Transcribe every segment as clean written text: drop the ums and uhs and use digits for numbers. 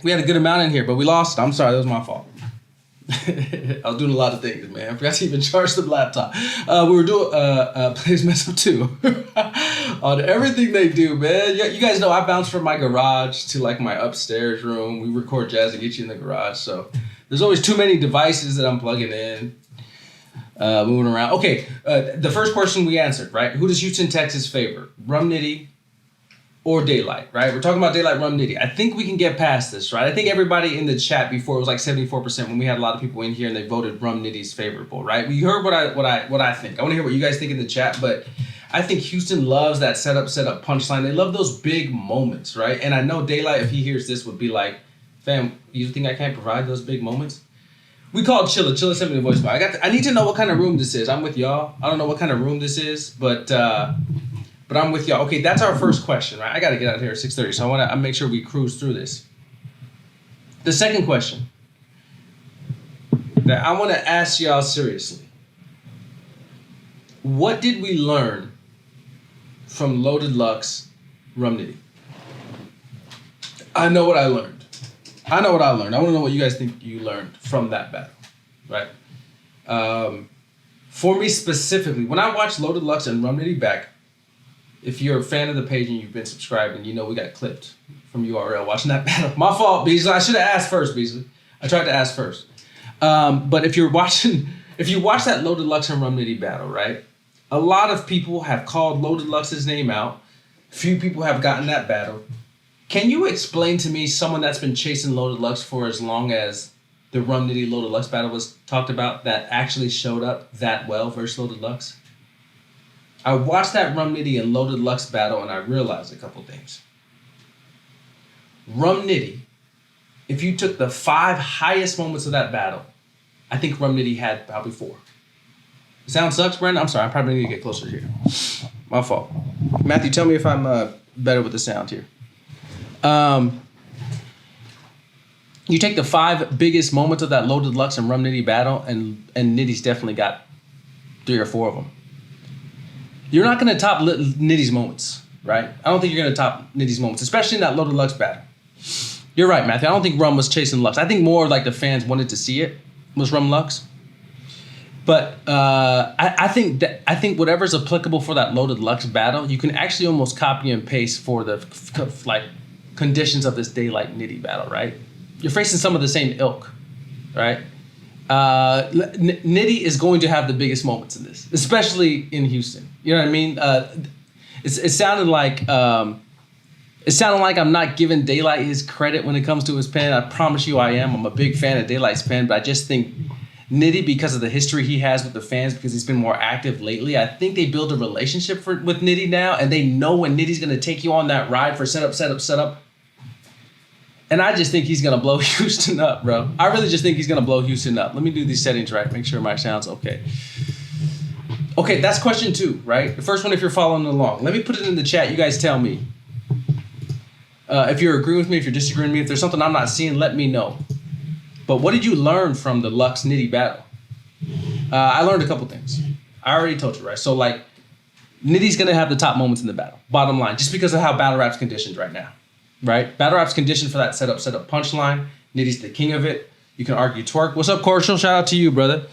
We had a good amount in here, but we lost. I'm sorry, that was my fault. I was doing a lot of things, man. I forgot to even charge the laptop. We were doing Plays Mess Up 2 on everything they do, man. You guys know I bounce from my garage to like my upstairs room. We record Jazz and Geechi in the garage, so there's always too many devices that I'm plugging in, moving around. Okay, the first question we answered, right? Who does Houston, Texas favor? Rum Nitty or Daylyt, right? We're talking about Daylyt, Rum Nitty. I think we can get past this, right? I think everybody in the chat before, it was like 74% when we had a lot of people in here and they voted Rum Nitty's favorable, right? You heard what I think. I want to hear what you guys think in the chat, but I think Houston loves that setup punchline. They love those big moments, right? And I know Daylyt, if he hears this, would be like, fam, you think I can't provide those big moments? We called Chilla. Chilla sent me a voicemail. I need to know what kind of room this is. I'm with y'all. I don't know what kind of room this is, but I'm with y'all. Okay, that's our first question, right? I got to get out here at 6:30, so I want to make sure we cruise through this. The second question that I want to ask y'all seriously. What did we learn from Loaded Lux, Rum Nitty? I know what I learned. I want to know what you guys think you learned from that battle, right? For me specifically, when I watched Loaded Lux and Rum Nitty back, if you're a fan of the page and you've been subscribing, you know we got clipped from URL watching that battle. My fault, Beasley. I should have asked first, Beasley. I tried to ask first. But if you watch that Loaded Lux and Rum Nitty battle, right? A lot of people have called Loaded Lux's name out. Few people have gotten that battle. Can you explain to me someone that's been chasing Loaded Lux for as long as the Rum Nitty Loaded Lux battle was talked about that actually showed up that well versus Loaded Lux? I watched that Rum Nitty and Loaded Lux battle and I realized a couple things. Rum Nitty, if you took the 5 highest moments of that battle, I think Rum Nitty had probably 4. The sound sucks, Brandon? I'm sorry, I probably need to get closer here. My fault. Matthew, tell me if I'm better with the sound here. You take the 5 biggest moments of that Loaded Lux and Rum Nitty battle, and Nitty's definitely got 3 or 4 of them. You're not going to top Nitty's moments, right? I don't think you're going to top Nitty's moments, especially in that Loaded Lux battle. You're right, Matthew. I don't think Rum was chasing Lux. I think more like the fans wanted to see it was Rum Lux. But I think whatever's applicable for that Loaded Lux battle, you can actually almost copy and paste for the conditions of this Daylyt Nitty battle, right? You're facing some of the same ilk, right? Nitty is going to have the biggest moments in this, especially in Houston. You know what I mean? It sounded like I'm not giving Daylyt his credit when it comes to his pen. I promise you I am. I'm a big fan of Daylyt's pen, but I just think Nitty, because of the history he has with the fans, because he's been more active lately, I think they build a relationship with Nitty now, and they know when Nitty's going to take you on that ride for setup. And I just think he's going to blow Houston up, bro. I really just think he's going to blow Houston up. Let me do these settings right, make sure my sound's okay. Okay, that's question 2, right? The first one, if you're following along. Let me put it in the chat. You guys tell me. If you're agreeing with me, if you're disagreeing with me, if there's something I'm not seeing, let me know. But what did you learn from the Lux Nitty battle? I learned a couple things. I already told you, right? So, like, Nitty's going to have the top moments in the battle. Bottom line, just because of how Battle Rap's conditioned right now, right? Battle Rap's conditioned for that setup punchline. Nitty's the king of it. You can argue twerk. What's up, Corshall? Shout out to you, brother.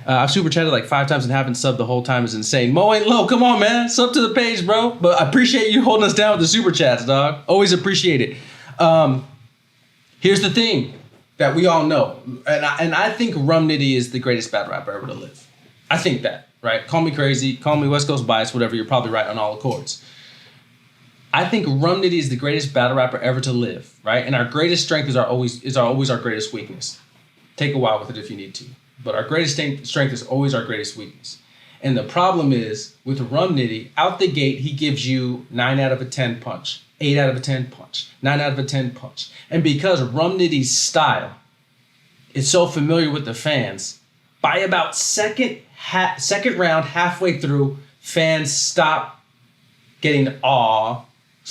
I've super chatted like 5 times and haven't subbed the whole time. Is insane. Mo ain't low. Come on, man. Sub to the page, bro. But I appreciate you holding us down with the super chats, dog. Always appreciate it. Here's the thing that we all know. And I think Rum Nitty is the greatest battle rapper ever to live. I think that, right? Call me crazy. Call me West Coast bias, whatever. You're probably right on all accords. I think Rum Nitty is the greatest battle rapper ever to live, right? And our greatest strength is always our greatest weakness. Take a while with it if you need to. But our greatest strength is always our greatest weakness. And the problem is, with Rum Nitty, out the gate, he gives you 9 out of 10 punch, 8 out of 10 punch, 9 out of 10 punch. And because Rum Nitty's style is so familiar with the fans, by about second round, halfway through, fans stop being in awe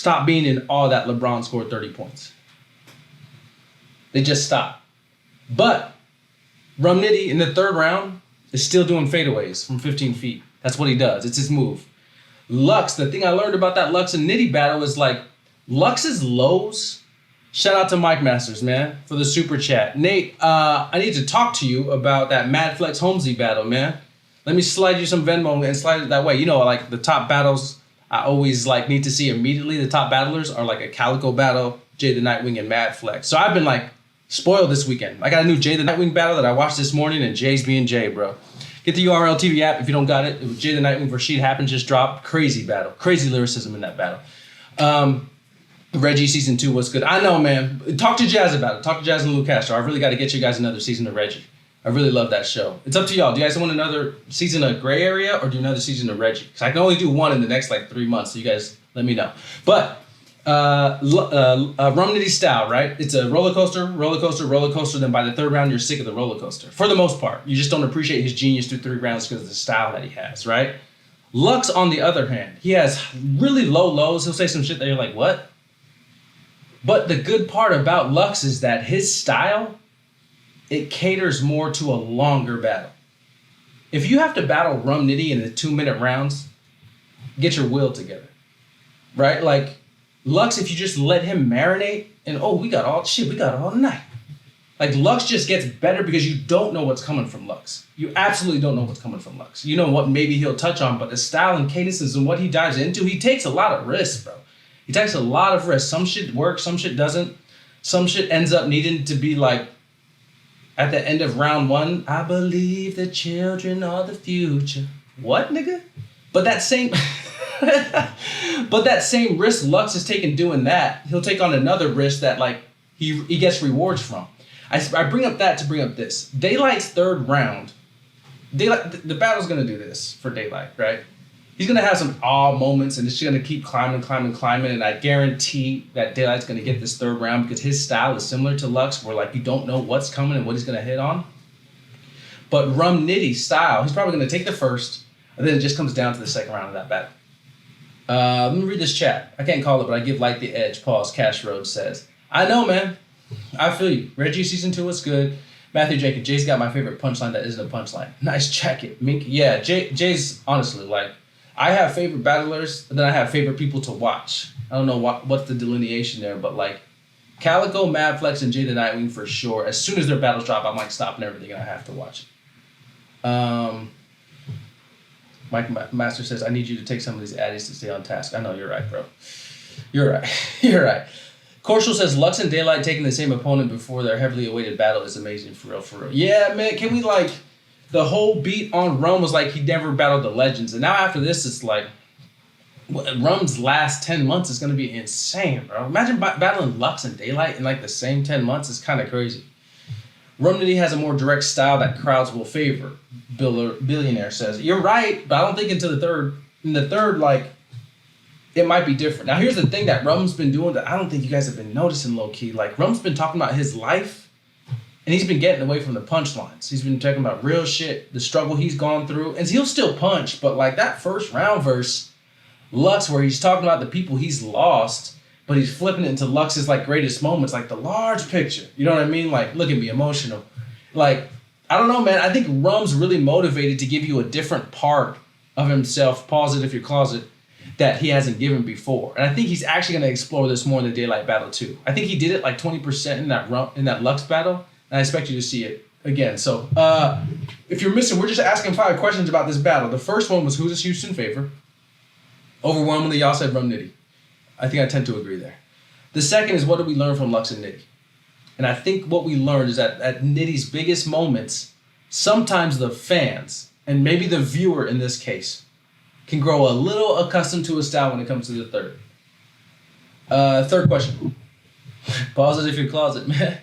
that LeBron scored 30 points. They just stop. But Rum Nitty in the 3rd round is still doing fadeaways from 15 feet. That's what he does. It's his move. Lux, the thing I learned about that Lux and Nitty battle is like Lux's lows Shout out to Mike Masters, man, for the super chat. Nate, I need to talk to you about that Mad Flex Holmesy battle, man. Let me slide you some Venmo and slide it that way. You know, like the top battles I always like need to see immediately. The top battlers are like a Calico battle, Jay the Nightwing, and Mad Flex. So I've been like spoiled this weekend. I got a new Jay the Nightwing battle that I watched this morning, and Jay's being Jay, bro. Get the URL TV app if you don't got it. It was Jay the Nightwing versus Sheet Happens just dropped. Crazy battle. Crazy lyricism in that battle. Reggie season 2 was good. I know, man. Talk to Jazz about it. Talk to Jazz and Lou Castro. I really got to get you guys another season of Reggie. I really love that show. It's up to y'all. Do you guys want another season of Gray Area or do another season of Reggie? Because I can only do one in the next like 3 months. So you guys let me know. But Rum Nitty style, right? It's a roller coaster. Then by the third round, you're sick of the roller coaster. For the most part, you just don't appreciate his genius through 3 rounds because of the style that he has, right? Lux, on the other hand, he has really low lows. He'll say some shit that you're like, what? But the good part about Lux is that his style, it caters more to a longer battle. If you have to battle Rum Nitty in the 2-minute rounds, get your will together, right? Like Lux, if you just let him marinate and we got all night. Like Lux just gets better because you don't know what's coming from Lux. You absolutely don't know what's coming from Lux. You know what maybe he'll touch on, but the style and cadences and what he dives into, he takes a lot of risks, bro. He takes a lot of risks. Some shit works, some shit doesn't. Some shit ends up needing to be like, at the end of round 1, I believe the children are the future. What, nigga? But that same risk Lux is taking doing that, he'll take on another risk that like he gets rewards from. I bring up that to bring up this. Daylyt's 3rd round, the battle's gonna do this for Daylyt, right? He's gonna have some awe moments and it's gonna keep climbing, and I guarantee that Daylight's gonna get this 3rd round because his style is similar to Lux, where like you don't know what's coming and what he's gonna hit on. But Rum Nitty's style, he's probably gonna take the first, and then it just comes down to the 2nd round of that battle. Let me read this chat. I can't call it, but I give Light the edge. Pause. Cash Road says, I know, man. I feel you. Reggie season 2 was good. Matthew Jacob, Jay's got my favorite punchline that isn't a punchline. Nice jacket. Mink, yeah, Jay's honestly like, I have favorite battlers, and then I have favorite people to watch. I don't know what's the delineation there, but like Calico, Mad Flex, and Jay the Nightwing for sure. As soon as their battles drop, I'm like stopping everything and I have to watch it. Mike Master says, I need you to take some of these addies to stay on task. I know, you're right, bro. You're right. You're right. Corshall says, Lux and Daylyt taking the same opponent before their heavily awaited battle is amazing, for real. Yeah, man, can we like... The whole beat on Rum was like he never battled the legends. And now after this, it's like Rum's last 10 months is going to be insane, bro. Imagine battling Lux and Daylyt in like the same 10 months. It's kind of crazy. Rum Nitty has a more direct style that crowds will favor, Billionaire says. You're right, but I don't think into the third. In the third, like, it might be different. Now, here's the thing that Rum's been doing that I don't think you guys have been noticing low-key. Like, Rum's been talking about his life. And he's been getting away from the punchlines. He's been talking about real shit, the struggle he's gone through. And he'll still punch, but like that 1st round verse, Lux, where he's talking about the people he's lost, but he's flipping it into Lux's like greatest moments, like the large picture. You know what I mean? Like, look at me, emotional. Like, I don't know, man. I think Rum's really motivated to give you a different part of himself, pause it if you're closet, that he hasn't given before. And I think he's actually going to explore this more in the Daylyt battle too. I think he did it like 20% in that Lux battle. And I expect you to see it again. So, if you're missing, we're just asking 5 questions about this battle. The first one was, who does Houston favor? Overwhelmingly, y'all said Rum Nitty. I think I tend to agree there. The second is, what did we learn from Lux and Nitty? And I think what we learned is that at Nitty's biggest moments, sometimes the fans, and maybe the viewer in this case, can grow a little accustomed to his style when it comes to the third. Third question. Pause it if you're closet, man.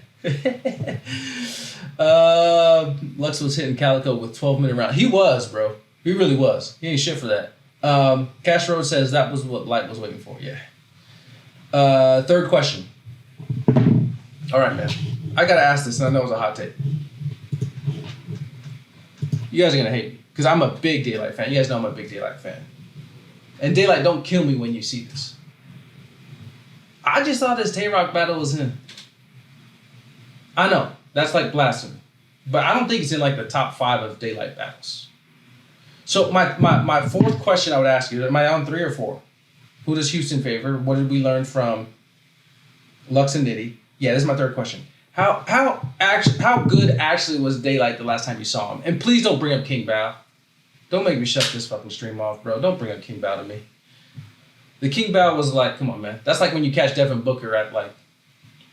Lux was hitting Calico with 12-minute round. He was, bro. He really was. He ain't shit for that. Cash Road says that was what Light was waiting for. Yeah. Third question. All right, man. I gotta ask this, and I know it's a hot take. You guys are gonna hate me because I'm a big Daylyt fan. You guys know I'm a big Daylyt fan. And Daylyt, don't kill me when you see this. I just thought this Tay-Rock battle was him. I know, that's like blasphemy. But I don't think it's in like the top 5 of Daylyt battles. So my 4th question I would ask you, am I on 3 or 4? Who does Houston favor? What did we learn from Lux and Nitty? Yeah, this is my third question. How good actually was Daylyt the last time you saw him? And please don't bring up King Bao. Don't make me shut this fucking stream off, bro. Don't bring up King Bao to me. The King Bao was like, come on, man. That's like when you catch Devin Booker at like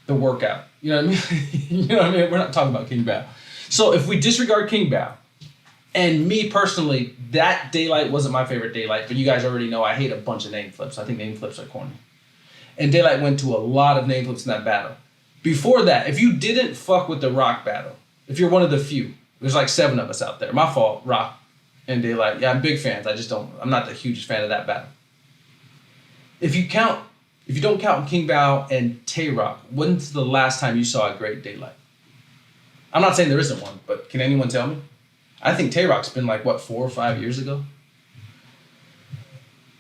the workout. You know what I mean? You know what I mean? We're not talking about King Bao. So if we disregard King Bao, and me personally, that Daylyt wasn't my favorite Daylyt, but you guys already know I hate a bunch of name flips. I think name flips are corny. And Daylyt went to a lot of name flips in that battle. Before that, if you didn't fuck with the Rock battle, if you're one of the few, there's like 7 of us out there. My fault, Rock and Daylyt. Yeah, I'm big fans. I'm not the hugest fan of that battle. If you don't count King Bao and Tay Rock, when's the last time you saw a great Daylyt? I'm not saying there isn't one, but can anyone tell me? I think Tay Rock's been like, 4 or 5 years ago?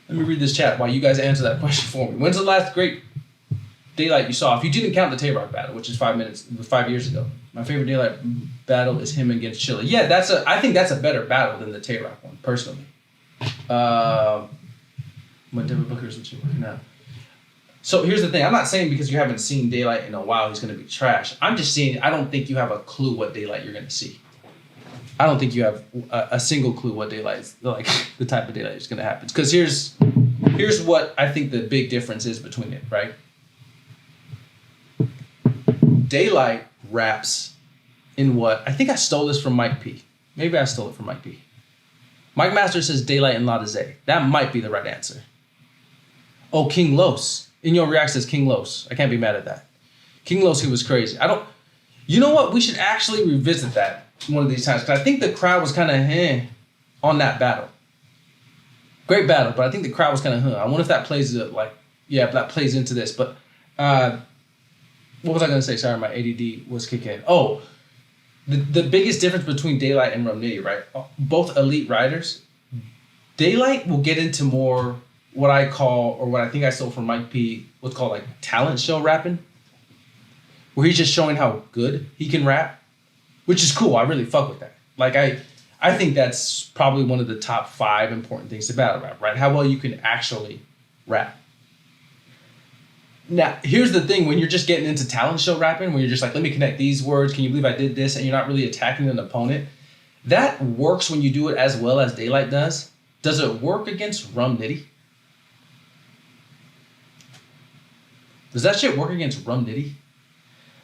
Let me read this chat while you guys answer that question for me. When's the last great Daylyt you saw? If you didn't count the Tay Rock battle, which is 5 years ago. My favorite Daylyt battle is him against Chilla. Yeah, I think that's a better battle than the Tay Rock one, personally. When Devin Booker's what you're working out. So here's the thing. I'm not saying because you haven't seen Daylyt in a while he's going to be trash. I'm just saying I don't think you have a clue what Daylyt you're going to see. I don't think you have a single clue what Daylyt is, like the type of Daylyt is going to happen. Because here's what I think the big difference is between it, right? Daylyt raps in what I think I stole this from Mike P. Maybe I stole it from Mike P. Mike Master says Daylyt and La Zay. That might be the right answer. Oh, King Los. Inyo React says King Los. I can't be mad at that. King Los, he was crazy. You know what? We should actually revisit that one of these times. Because I think the crowd was kind of on that battle. Great battle, but I think the crowd was kind of I wonder if that plays if that plays into this. But what was I going to say? Sorry, my ADD was kicking in. Oh, the biggest difference between Daylyt and Rum Nitty, right? Both elite riders. Daylyt will get into more what I call, or what I think I stole from Mike P, what's called like talent show rapping, where he's just showing how good he can rap, which is cool. I really fuck with that. Like I think that's probably one of the top 5 important things to battle rap, right? How well you can actually rap. Now, here's the thing. When you're just getting into talent show rapping, when you're just like, let me connect these words, can you believe I did this, and you're not really attacking an opponent, that works when you do it as well as Daylyt does. Does it work against Rum Nitty? Does that shit work against Rum Nitty?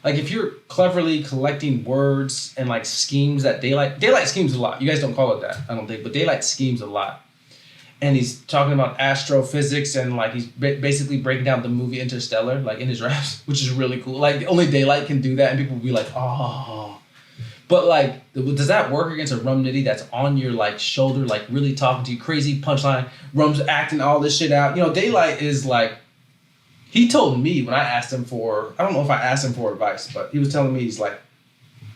Like, if you're cleverly collecting words and like schemes that Daylyt schemes a lot. You guys don't call it that, I don't think, but Daylyt schemes a lot. And he's talking about astrophysics and like he's basically breaking down the movie Interstellar, like in his raps, which is really cool. Like only Daylyt can do that, and people will be like, oh. But like, does that work against a Rum Nitty that's on your like shoulder, like really talking to you, crazy punchline, Rum's acting all this shit out? You know, Daylyt is like, he told me when I asked him for, I don't know if I asked him for advice, but he was telling me, he's like,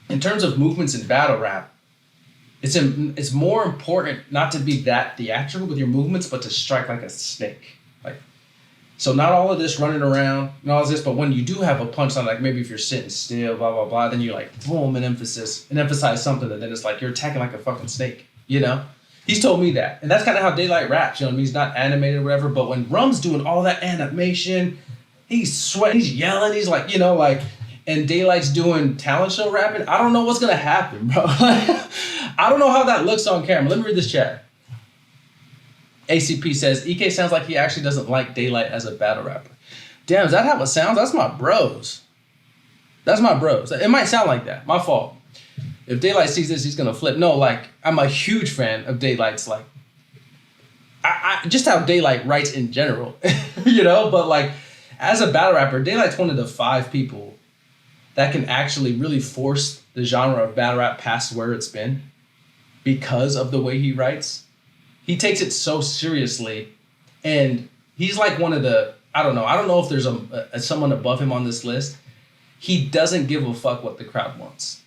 in terms of movements in battle rap, it's more important not to be that theatrical with your movements, but to strike like a snake. Like, so not all of this running around and all of this, but when you do have a punchline, like maybe if you're sitting still, blah, blah, blah, then you're like, boom, and emphasize something, and then it's like you're attacking like a fucking snake, you know? He's told me that. And that's kind of how Daylyt raps, you know what I mean? He's not animated or whatever, but when Rum's doing all that animation, he's sweating, he's yelling, he's like, you know, like, and Daylight's doing talent show rapping, I don't know what's gonna happen, bro. I don't know how that looks on camera. Let me read this chat. ACP says, EK sounds like he actually doesn't like Daylyt as a battle rapper. Damn, is that how it sounds? That's my bros. That's my bros. It might sound like that. My fault. If Daylyt sees this, he's gonna flip. No, like, I'm a huge fan of Daylight's, like, I just how Daylyt writes in general, you know? But like, as a battle rapper, Daylight's one of the 5 people that can actually really force the genre of battle rap past where it's been because of the way he writes. He takes it so seriously, and he's like one of the, I don't know if there's someone above him on this list. He doesn't give a fuck what the crowd wants.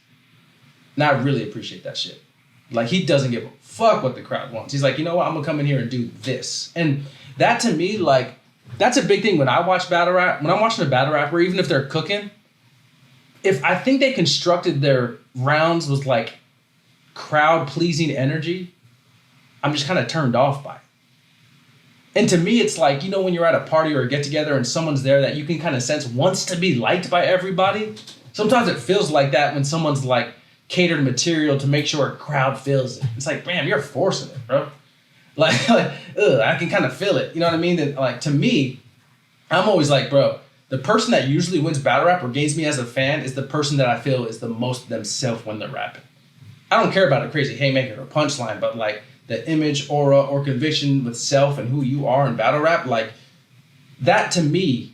And I really appreciate that shit. Like, he doesn't give a fuck what the crowd wants. He's like, you know what, I'm gonna come in here and do this. And that to me, like, that's a big thing when I watch battle rap. When I'm watching a battle rapper, even if they're cooking, if I think they constructed their rounds with like crowd pleasing energy, I'm just kind of turned off by it. And to me, it's like, when you're at a party or a get together and someone's there that you can kind of sense wants to be liked by everybody. Sometimes it feels like that when someone's like catered material to make sure a crowd feels it. It's like, man, you're forcing it, bro. Like, I can kind of feel it. You know what I mean? That, like, to me, I'm always like, bro, the person that usually wins battle rap or gains me as a fan is the person that I feel is the most themselves when they're rapping. I don't care about a crazy haymaker or punchline, but like the image, aura, or conviction with self and who you are in battle rap, like that to me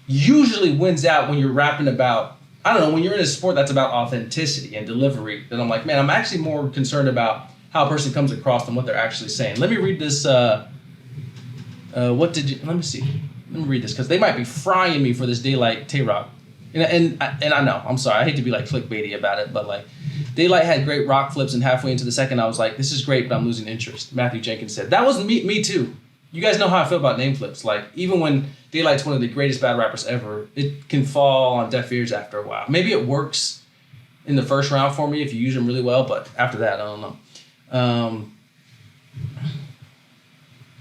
usually wins out when you're rapping about, I don't know, when you're in a sport that's about authenticity and delivery, then I'm like, man, I'm actually more concerned about how a person comes across than what they're actually saying. Let me read this. Let me see. Let me read this because they might be frying me for this Daylyt Tay-Rock. And I know, I'm sorry, I hate to be like clickbaity about it, but like Daylyt had great rock flips and halfway into the second I was like, this is great, but I'm losing interest. Matthew Jenkins said. That was me too. You guys know how I feel about name flips. Like even when Daylight's one of the greatest battle rappers ever, it can fall on deaf ears after a while. Maybe it works in the first round for me if you use them really well, but after that, I don't know.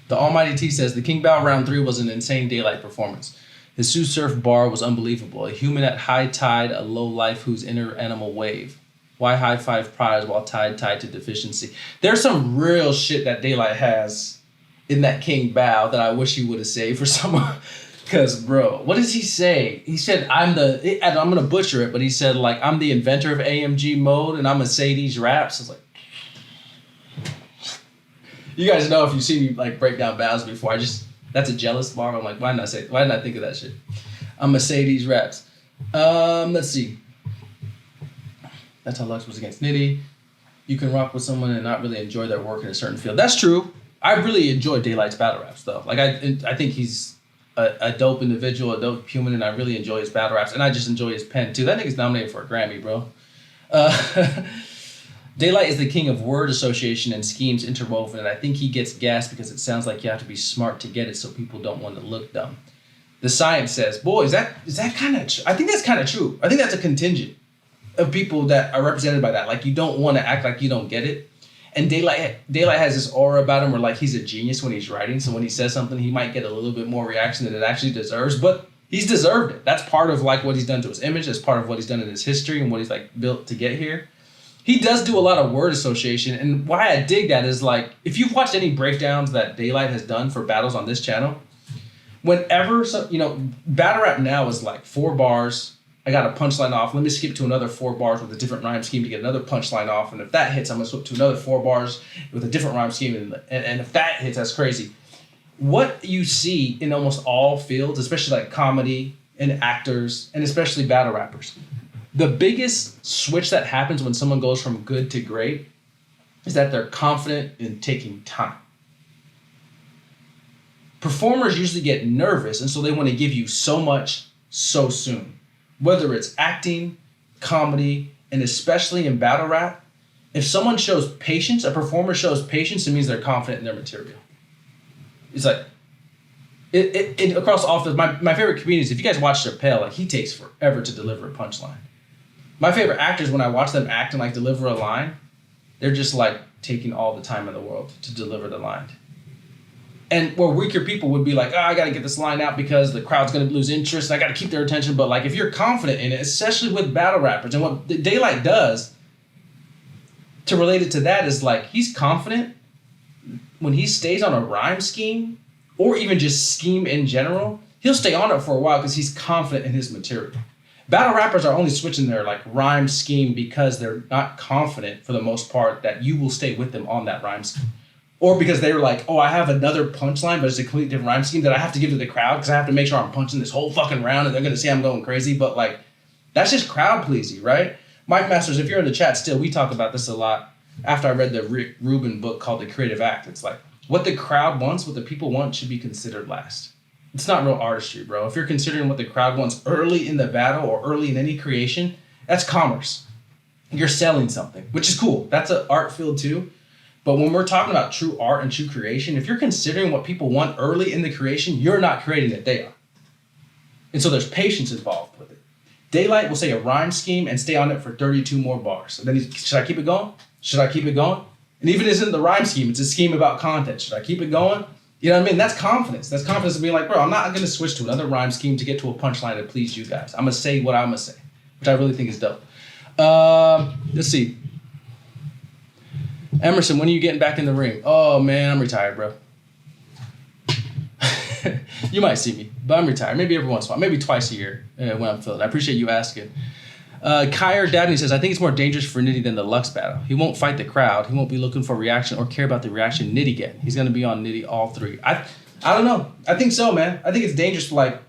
The Almighty T says, the King Bao round 3 was an insane Daylyt performance. His Sioux Surf bar was unbelievable. A human at high tide, a low life whose inner animal wave. Why high five prize while tied to deficiency? There's some real shit that Daylyt has in that King Bao that I wish he would have saved for someone. Because, bro, what does he say? He said, I'm going to butcher it, but he said, like, I'm the inventor of AMG mode and I'm going to say these raps. I was like, you guys know if you see me like break down battles before, that's a jealous bar. I'm like, why didn't I think of that shit? I'm gonna say these raps. Let's see. That's how Lux was against Nitty. You can rock with someone and not really enjoy their work in a certain field. That's true. I really enjoy Daylight's battle raps though. Like I think he's a dope individual, a dope human, and I really enjoy his battle raps. And I just enjoy his pen too. That nigga's nominated for a Grammy, bro. Daylyt is the king of word association and schemes interwoven, and I think he gets gassed because it sounds like you have to be smart to get it so people don't want to look dumb. The science says, boy, is that kind of I think that's kind of true. I think that's a contingent of people that are represented by that. Like, you don't want to act like you don't get it. And Daylyt has this aura about him where, like, he's a genius when he's writing, so when he says something, he might get a little bit more reaction than it actually deserves, but he's deserved it. That's part of, like, what he's done to his image. That's part of what he's done in his history and what he's, like, built to get here. He does do a lot of word association, and why I dig that is, like, if you've watched any breakdowns that Daylyt has done for battles on this channel, whenever, battle rap now is like 4 bars, I got a punchline off, let me skip to another 4 bars with a different rhyme scheme to get another punchline off, and if that hits, I'm going to switch to another 4 bars with a different rhyme scheme, and if that hits, that's crazy. What you see in almost all fields, especially like comedy and actors, and especially battle rappers, the biggest switch that happens when someone goes from good to great is that they're confident in taking time. Performers usually get nervous, and so they want to give you so much so soon. Whether it's acting, comedy, and especially in battle rap, if someone shows patience, a performer shows patience, it means they're confident in their material. It's like, it across all fields. My favorite comedians, if you guys watch Chappelle, like, he takes forever to deliver a punchline. My favorite actors, when I watch them act and like deliver a line, they're just like taking all the time in the world to deliver the line. And where weaker people would be like, I got to get this line out because the crowd's going to lose interest and I got to keep their attention. But like, if you're confident in it, especially with battle rappers, and what Daylyt does to relate it to that is, like, he's confident when he stays on a rhyme scheme or even just scheme in general, he'll stay on it for a while because he's confident in his material. Battle rappers are only switching their like rhyme scheme because they're not confident for the most part that you will stay with them on that rhyme scheme. Or because they were like, oh, I have another punchline, but it's a completely different rhyme scheme that I have to give to the crowd because I have to make sure I'm punching this whole fucking round and they're going to see I'm going crazy. But like, that's just crowd pleasing, right? Mike Masters, if you're in the chat still, we talk about this a lot after I read the Rick Rubin book called The Creative Act. It's like, what the crowd wants, what the people want should be considered last. It's not real artistry, bro. If you're considering what the crowd wants early in the battle or early in any creation, that's commerce. You're selling something, which is cool. That's an art field too. But when we're talking about true art and true creation, if you're considering what people want early in the creation, you're not creating it, they are. And so there's patience involved with it. Daylyt will say a rhyme scheme and stay on it for 32 more bars. And then should I keep it going? Should I keep it going? And even isn't the rhyme scheme, it's a scheme about content. Should I keep it going? You know what I mean? That's confidence. That's confidence to be like, bro, I'm not gonna switch to another rhyme scheme to get to a punchline to please you guys. I'm gonna say what I'm gonna say, which I really think is dope. Let's see. Emerson, when are you getting back in the ring? Oh man, I'm retired, bro. You might see me, but I'm retired. Maybe every once in a while, maybe twice a year when I'm feeling. I appreciate you asking. Kyer Dabney says, I think it's more dangerous for Nitty than the Lux battle. He won't fight the crowd. He won't be looking for reaction or care about the reaction Nitty get. He's going to be on Nitty all three. I don't know. I think so, man. I think it's dangerous for, like,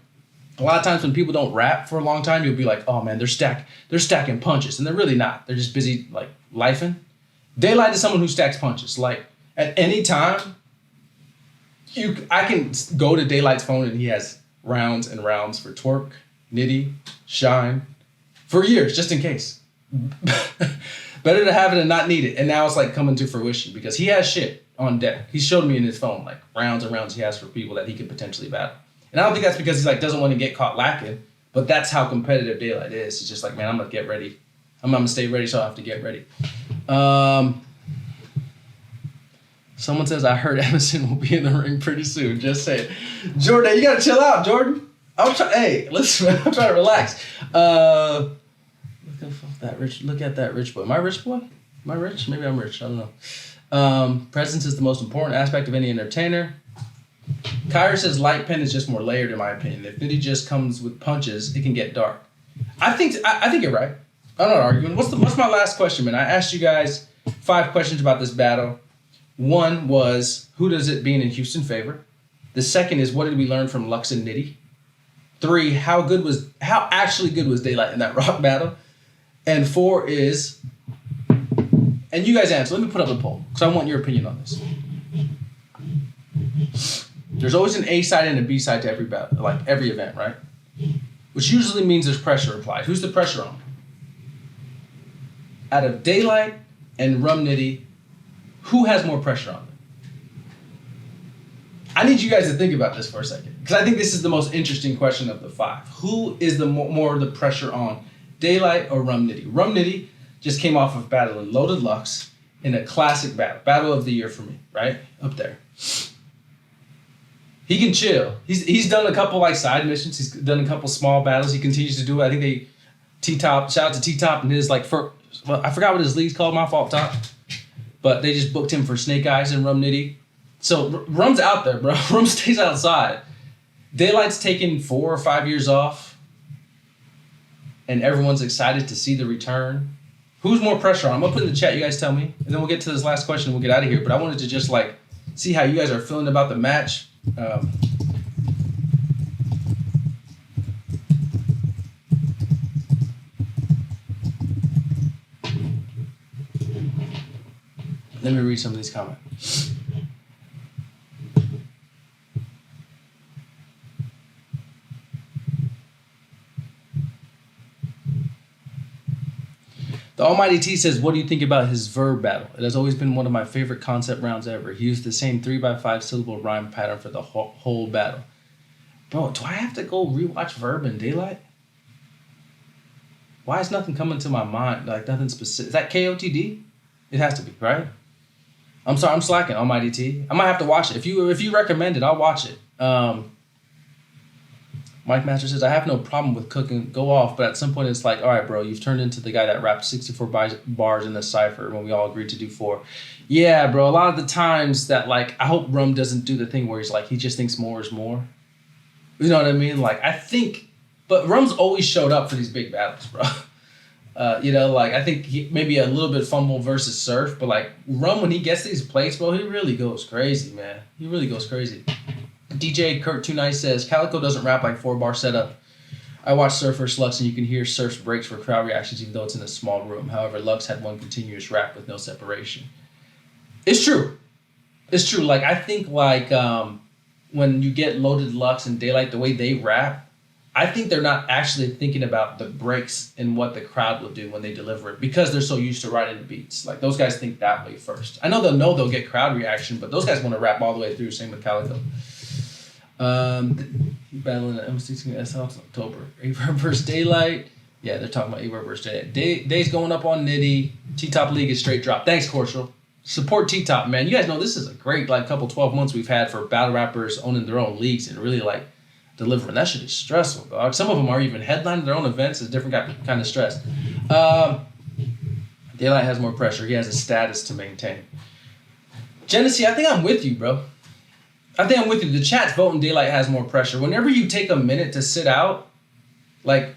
a lot of times when people don't rap for a long time, you'll be like, oh, man, they're stacking punches. And they're really not. They're just busy, like, lifing. Daylyt is someone who stacks punches. Like, at any time, I can go to Daylight's phone and he has rounds and rounds for Twerk, Nitty, Shine, for years, just in case. Better to have it and not need it. And now it's like coming to fruition because he has shit on deck. He showed me in his phone, like rounds and rounds he has for people that he could potentially battle. And I don't think that's because he's like doesn't want to get caught lacking, but that's how competitive Daylyt is. It's just like, man, I'm gonna get ready. I'm gonna stay ready, so I have to get ready. Someone says, I heard Emerson will be in the ring pretty soon. Just say it. Jordan, you gotta chill out, Jordan. Hey, listen, man, I'm trying to relax. Look at that rich boy. Am I rich boy? Am I rich? Maybe I'm rich. I don't know. Presence is the most important aspect of any entertainer. Kyra says light pen is just more layered in my opinion. If Nitty just comes with punches, it can get dark. I think you're right. I'm not arguing. What's my last question, man? I asked you guys 5 questions about this battle. One was, who does it being in Houston favor? The second is, what did we learn from Lux and Nitty? 3, how actually good was Daylyt in that rock battle? And 4 is, and you guys answer. Let me put up a poll because I want your opinion on this. There's always an A side and a B side to every battle, like every event, right? Which usually means there's pressure applied. Who's the pressure on? Out of Daylyt and Rum Nitty, who has more pressure on them? I need you guys to think about this for a second because I think this is the most interesting question of the 5. Who is the more the pressure on, Daylyt or Rum Nitty? Rum Nitty just came off of battling Loaded Lux in a classic battle of the year for me, right up there. He can chill. He's done a couple like side missions. He's done a couple small battles. He continues to do it. I think they T-Top, shout out to T-Top and his like I forgot what his league's called. My fault, Top. But they just booked him for Snake Eyes and Rum Nitty. So Rum's out there, bro. Rum stays outside. Daylight's taken 4 or 5 years off, and everyone's excited to see the return. Who's more pressure on? I'm gonna put in the chat. You guys tell me, and then we'll get to this last question. And we'll get out of here. But I wanted to just like see how you guys are feeling about the match. Let me read some of these comments. The Almighty T says, what do you think about his verb battle? It has always been one of my favorite concept rounds ever. He used the same 3x5 syllable rhyme pattern for the whole battle. Bro, do I have to go rewatch Verb and Daylyt? Why is nothing coming to my mind? Like nothing specific. Is that KOTD? It has to be, right? I'm sorry, I'm slacking, Almighty T. I might have to watch it. If you recommend it, I'll watch it. Mike Master says, I have no problem with cooking, go off, but at some point it's like, all right, bro, you've turned into the guy that rapped 64 bars in the cypher when we all agreed to do 4. Yeah, bro, a lot of the times that, like, I hope Rum doesn't do the thing where he's like, he just thinks more is more. You know what I mean? Like, I think, but Rum's always showed up for these big battles, bro. I think he maybe a little bit fumble versus Surf, but, like, Rum, when he gets these plays, bro, he really goes crazy, man. He really goes crazy. DJ Kurt Too Nice says, Calico doesn't rap like 4-bar setup. I watched Surf vs. Lux and you can hear Surf's breaks for crowd reactions even though it's in a small room. However, Lux had one continuous rap with no separation. It's true. It's true. Like, I think, like, when you get Loaded Lux and Daylyt, the way they rap, I think they're not actually thinking about the breaks and what the crowd will do when they deliver it because they're so used to writing the beats. Like, those guys think that way first. I know they'll get crowd reaction, but those guys want to rap all the way through. Same with Calico. Battling at M16 SL in October. Averb versus Daylyt. Yeah, they're talking about Averb versus Daylyt. Day's going up on Nitty. T-Top League is straight drop. Thanks, Corshall. Support T-Top, man. You guys know this is a great like couple 12 months we've had for battle rappers owning their own leagues and really like delivering. That shit is stressful, dog. Some of them are even headlining their own events. It's a different kind of stress. Daylyt has more pressure. He has a status to maintain. Genesee, I think I'm with you, bro. I think I'm with you. The chat's voting Daylyt has more pressure. Whenever you take a minute to sit out, like,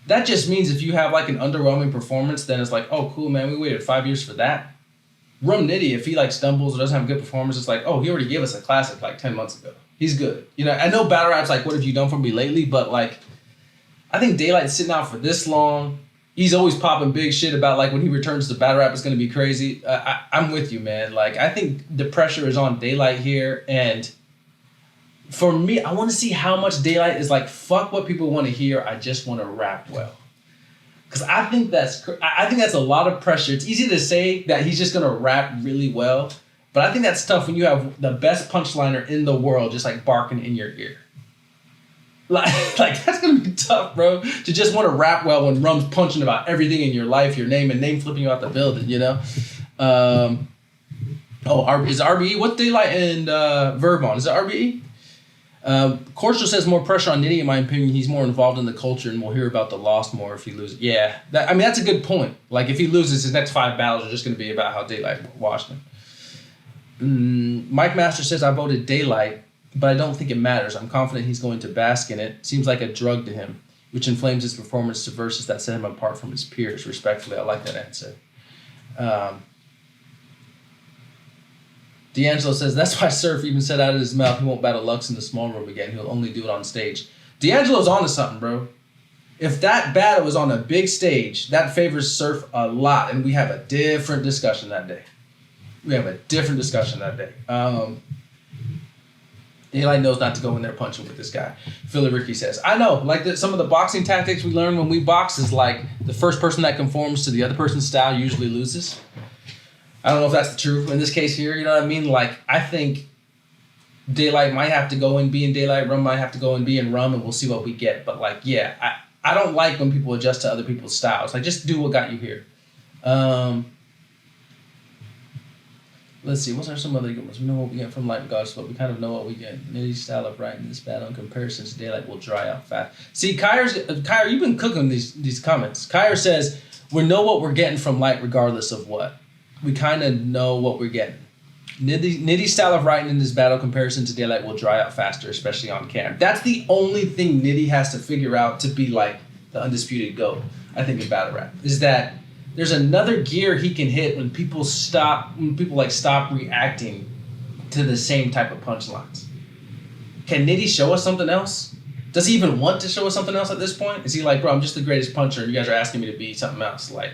that just means if you have like an underwhelming performance, then it's like, oh, cool, man, we waited 5 years for that. Rum Nitty, if he like stumbles or doesn't have a good performance, it's like, oh, he already gave us a classic like 10 months ago. He's good. You know, I know battle rap's like, what have you done for me lately? But like, I think Daylyt's sitting out for this long. He's always popping big shit about like when he returns to battle rap, it's going to be crazy. I'm with you, man. Like, I think the pressure is on Daylyt here. And for me, I want to see how much Daylyt is like, fuck what people want to hear. I just want to rap well. Because I think that's a lot of pressure. It's easy to say that he's just going to rap really well. But I think that's tough when you have the best punchliner in the world just like barking in your ear. Like that's gonna be tough, bro. To just want to rap well when Rum's punching about everything in your life, your name, and name flipping you out the building, you know. Is RBE? What's Daylyt and Verb on? Is it RBE? Cordial says more pressure on Nitty. In my opinion, he's more involved in the culture, and we'll hear about the loss more if he loses. Yeah, that's a good point. Like if he loses, his next 5 battles are just gonna be about how Daylyt washed him. Mike Master says I voted Daylyt, but I don't think it matters. I'm confident he's going to bask in it. Seems like a drug to him, which inflames his performance to verses that set him apart from his peers. Respectfully, I like that answer. D'Angelo says, that's why Surf even said out of his mouth he won't battle Lux in the small room again. He'll only do it on stage. D'Angelo's onto something, bro. If that battle was on a big stage, that favors Surf a lot, and we have a different discussion that day. Daylyt knows not to go in there punching with this guy. Philly Ricky says, I know, like some of the boxing tactics we learn when we box is like the first person that conforms to the other person's style usually loses. I don't know if that's the truth in this case here, you know what I mean? Like, I think Daylyt might have to go and be in Daylyt, Rum might have to go and be in Rum, and we'll see what we get. But like, yeah, I don't like when people adjust to other people's styles. Like, just do what got you here. Let's see, what's some other good ones? We know what we get from Light and Goddess, but we kind of know what we get. Nitty's style of writing in this battle in comparison to Daylyt will dry out fast. See, Kyra, you've been cooking these comments. Kyra says, we know what we're getting from Light regardless of what. We kind of know what we're getting. Nitty's style of writing in this battle comparison to Daylyt will dry out faster, especially on cam. That's the only thing Nitty has to figure out to be like the undisputed GOAT, I think, in battle rap, is that there's another gear he can hit when people stop reacting to the same type of punchlines. Can Nitty show us something else? Does he even want to show us something else at this point? Is he like, bro, I'm just the greatest puncher, and you guys are asking me to be something else? Like,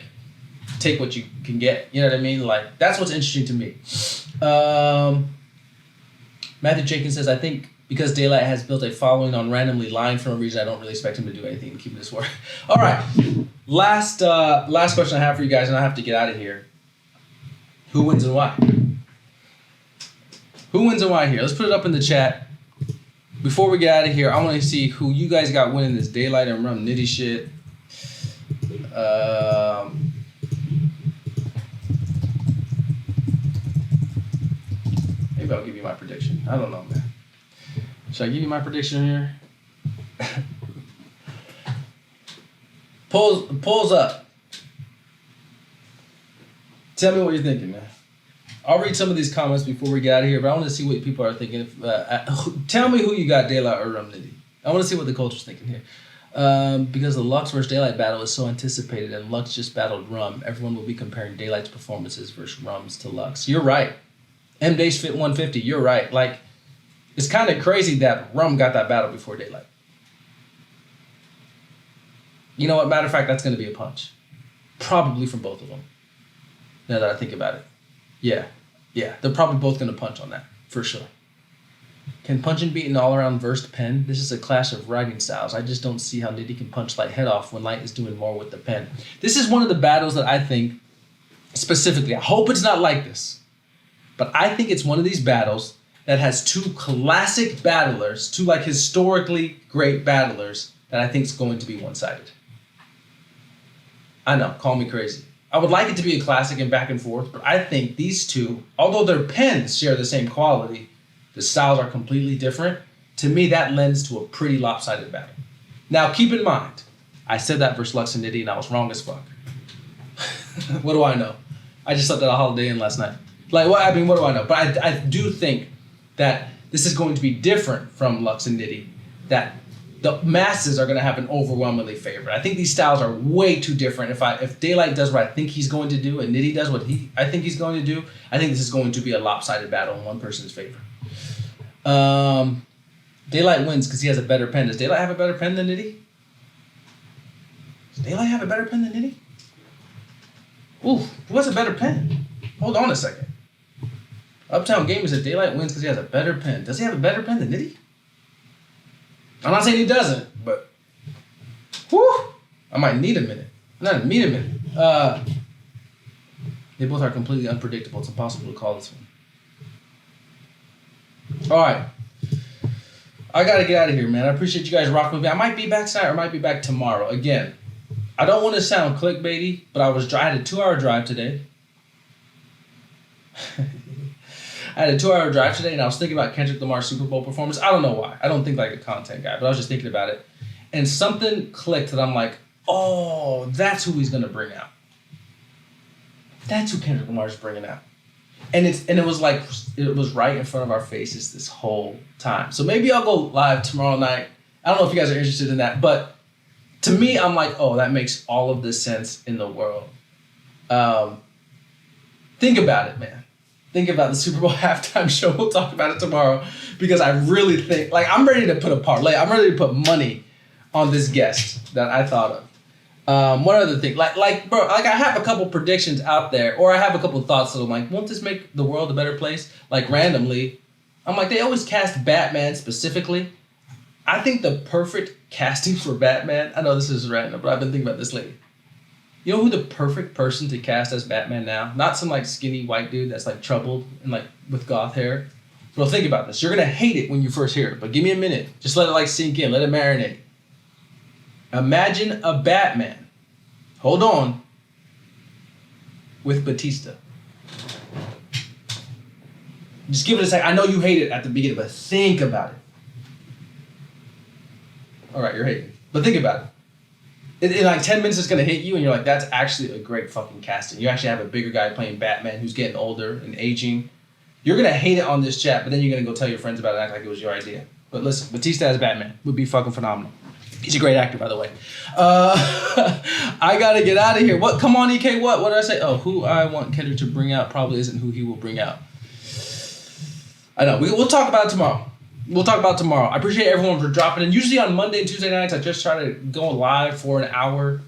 take what you can get. You know what I mean? Like, that's what's interesting to me. Matthew Jenkins says, I think because Daylyt has built a following on randomly lying for no reason, I don't really expect him to do anything to keep this word. All right. Last question I have for you guys, and I have to get out of here. Who wins and why? Who wins and why here? Let's put it up in the chat. Before we get out of here, I want to see who you guys got winning this Daylyt and Rum Nitty shit. Maybe I'll give you my prediction. I don't know, man. Should I give you my prediction here? Polls up. Tell me what you're thinking, man. I'll read some of these comments before we get out of here, but I want to see what people are thinking. Tell me who you got, Daylyt or Rum Nitty. I want to see what the culture's thinking here. Because the Lux versus Daylyt battle is so anticipated, and Lux just battled Rum, everyone will be comparing Daylight's performances versus Rum's to Lux. You're right. M-Days fit 150. You're right. Like, it's kind of crazy that Rum got that battle before Daylyt. You know what? Matter of fact, that's going to be a punch. Probably from both of them. Now that I think about it. Yeah. They're probably both going to punch on that. For sure. Can punch and beat an all-around versed pen? This is a clash of writing styles. I just don't see how Nitty can punch Light head off when Light is doing more with the pen. This is one of the battles that I think, specifically, I hope it's not like this, but I think it's one of these battles that has two classic battlers, two like historically great battlers that I think is going to be one-sided. I know, call me crazy. I would like it to be a classic and back and forth, but I think these two, although their pens share the same quality, the styles are completely different. To me, that lends to a pretty lopsided battle. Now, keep in mind, I said that versus Lux and Nitty, and I was wrong as fuck. What do I know? I just slept at a Holiday Inn last night. Like, what? I mean, what do I know? But I do think that this is going to be different from Lux and Nitty, that the masses are going to have an overwhelmingly favorite. I think these styles are way too different. If Daylyt does what I think he's going to do and Nitty does what I think he's going to do, I think this is going to be a lopsided battle in one person's favor. Daylyt wins because he has a better pen. Does Daylyt have a better pen than Nitty? Does Daylyt have a better pen than Nitty? Ooh, who has a better pen? Hold on a second. Uptown Gaming said Daylyt wins because he has a better pen. Does he have a better pen than Nitty? I'm not saying he doesn't, but I might need a minute. Not need a minute. They both are completely unpredictable. It's impossible to call this one. All right. I got to get out of here, man. I appreciate you guys rocking with me. I might be back tonight or I might be back tomorrow. Again, I don't want to sound clickbaity, but I had a 2-hour drive today. I had a 2-hour drive today, and I was thinking about Kendrick Lamar's Super Bowl performance. I don't know why. I don't think like a content guy, but I was just thinking about it. And something clicked that I'm like, oh, that's who he's going to bring out. That's who Kendrick Lamar's bringing out. And it was like, it was right in front of our faces this whole time. So maybe I'll go live tomorrow night. I don't know if you guys are interested in that, but to me, I'm like, oh, that makes all of the sense in the world. Think about it, man. Think about the Super Bowl halftime show. We'll talk about it tomorrow because I really think, like, I'm ready to put a parlay. I'm ready to put money on this guest that I thought of. One other thing, like, bro, like I have a couple predictions out there, or I have a couple thoughts that I'm like, won't this make the world a better place? Like randomly, I'm like, they always cast Batman specifically. I think the perfect casting for Batman, I know this is random, but I've been thinking about this lately. You know who the perfect person to cast as Batman now? Not some like skinny white dude that's like troubled and like with goth hair. Bro, think about this. You're gonna hate it when you first hear it, but give me a minute. Just let it like sink in. Let it marinate. Imagine a Batman. Hold on. With Batista. Just give it a second. I know you hate it at the beginning, but think about it. All right, you're hating. But think about it. In like 10 minutes, it's going to hit you, and you're like, that's actually a great fucking casting. You actually have a bigger guy playing Batman who's getting older and aging. You're going to hate it on this chat, but then you're going to go tell your friends about it and act like it was your idea. But listen, Batista as Batman would be fucking phenomenal. He's a great actor, by the way. I got to get out of here. What? Come on, EK, what? What did I say? Oh, who I want Kendrick to bring out probably isn't who he will bring out. I know. We'll talk about it tomorrow. We'll talk about it tomorrow. I appreciate everyone for dropping in. Usually on Monday and Tuesday nights, I just try to go live for an hour,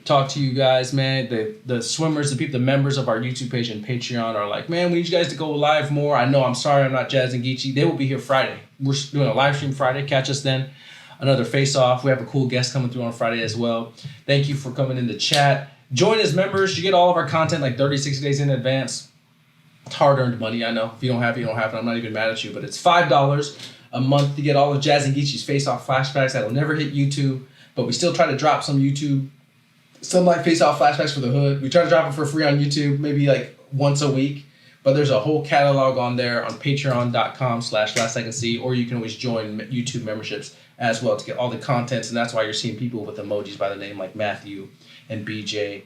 talk to you guys, man. The swimmers, the people, the members of our YouTube page and Patreon are like, man, we need you guys to go live more. I know, I'm sorry, I'm not Jazz and Geechi. They will be here Friday. We're doing a live stream Friday. Catch us then. Another face-off. We have a cool guest coming through on Friday as well. Thank you for coming in the chat. Join as members. You get all of our content like 30, 60 days in advance. It's hard-earned money, I know. If you don't have it, you don't have it. I'm not even mad at you, but it's $5 a month to get all of Jazz and Geechi's face-off flashbacks that will never hit YouTube, but we still try to drop some like face-off flashbacks for the hood. We try to drop them for free on YouTube, maybe like once a week, but there's a whole catalog on there on patreon.com/LastSecondC, or you can always join YouTube memberships as well to get all the contents, and that's why you're seeing people with emojis by the name like Matthew and BJ,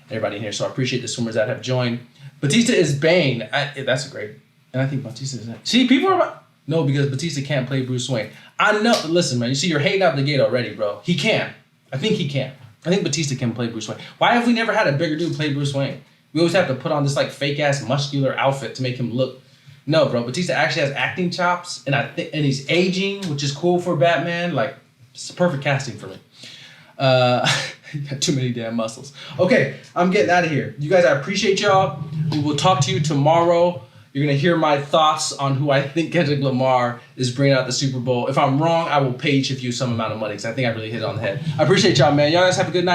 everybody in here. So I appreciate the swimmers that have joined. Batista is Bane. That's great. And I think Batista is that. See, people are... No, because Batista can't play Bruce Wayne. I know. Listen, man. You see, you're hating out the gate already, bro. He can. I think he can. I think Batista can play Bruce Wayne. Why have we never had a bigger dude play Bruce Wayne? We always have to put on this like fake ass muscular outfit to make him look. No, bro. Batista actually has acting chops, and and he's aging, which is cool for Batman. Like, it's perfect casting for me. You got too many damn muscles. Okay, I'm getting out of here. You guys, I appreciate y'all. We will talk to you tomorrow. You're going to hear my thoughts on who I think Kendrick Lamar is bringing out the Super Bowl. If I'm wrong, I will pay each of you some amount of money because I think I really hit it on the head. I appreciate y'all, man. Y'all guys have a good night.